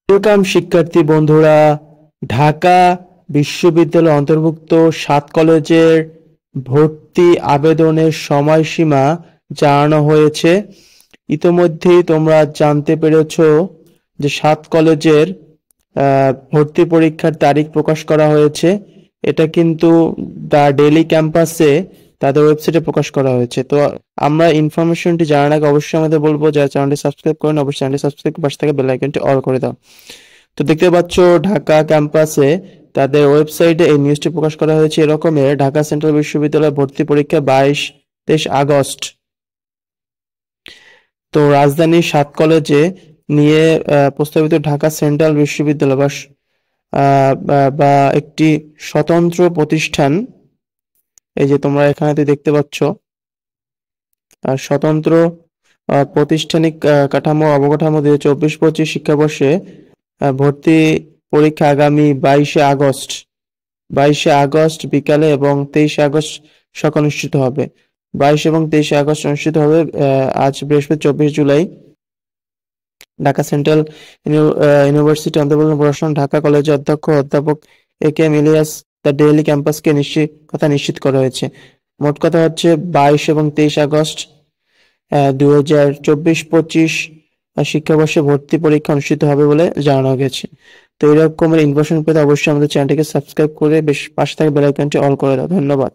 Welcome শিক্ষার্থী বন্ধুরা। ঢাকা বিশ্ববিদ্যালয়ের অন্তর্ভুক্ত ৭ কলেজের ভর্তি আবেদনের সময়সীমা জানানো হয়েছে। ইতোমধ্যেই তোমরা জানতে পেরেছো যে ৭ কলেজের ভর্তি পরীক্ষার তারিখ প্রকাশ করা হয়েছে। এটা কিন্তু দ্য ডেইলি ক্যাম্পাসে তাদের ওয়েবসাইটে প্রকাশ করা হয়েছে। তো আমরা ইনফরমেশনটি জানার আগে অবশ্যই আমাদের বলবো যারা চ্যানেলটি সাবস্ক্রাইব করেন অবশ্যই চ্যানেলটি সাবস্ক্রাইব করে পাশে থাকা বেল আইকনটি অল করে দাও। তো দেখতে পাচ্ছ ঢাকা ক্যাম্পাসে তাদের ওয়েবসাইটে এই নিউজটি প্রকাশ করা হয়েছে এরকমের: ঢাকা সেন্ট্রাল বিশ্ববিদ্যালয় ভর্তি পরীক্ষা 22-23 আগস্ট। তো রাজধানীর ৭ কলেজে নিয়ে প্রস্তাবিত ঢাকা সেন্ট্রাল বিশ্ববিদ্যালয় বা একটি স্বতন্ত্র প্রতিষ্ঠান, এই যে তোমরা এখানে দেখতে পাচ্ছ স্বতন্ত্র প্রাতিষ্ঠানিক কাঠামো অবকাঠামো 2024-25 শিক্ষাবর্ষে ভর্তি পরীক্ষা আগামী 22শে আগস্ট বিকালে এবং 23শে আগস্ট সকালে অনুষ্ঠিত হবে। 22 এবং 23শে আগস্ট অনুষ্ঠিত হবে আজ বৃহস্পতি 24 জুলাই ঢাকা সেন্ট্রাল ইউনিভার্সিটি অন্তর্ভুক্ত প্রশাসন ঢাকা কলেজের অধ্যাপক A K M Ilias the daily ক্যাম্পাসকে নিশ্চিত করা হয়েছে। মোট কথা হচ্ছে 22 এবং 23 আগস্ট 2024-25 শিক্ষাবর্ষে ভর্তি পরীক্ষা অনুষ্ঠিত হবে বলে জানানো গেছে। তো এরকমের ইনফরমেশন পেতে অবশ্যই আমাদের চ্যানেলটিকে সাবস্ক্রাইব করে পাশে থাকা বেল আইকনটি অল করে দাও। ধন্যবাদ।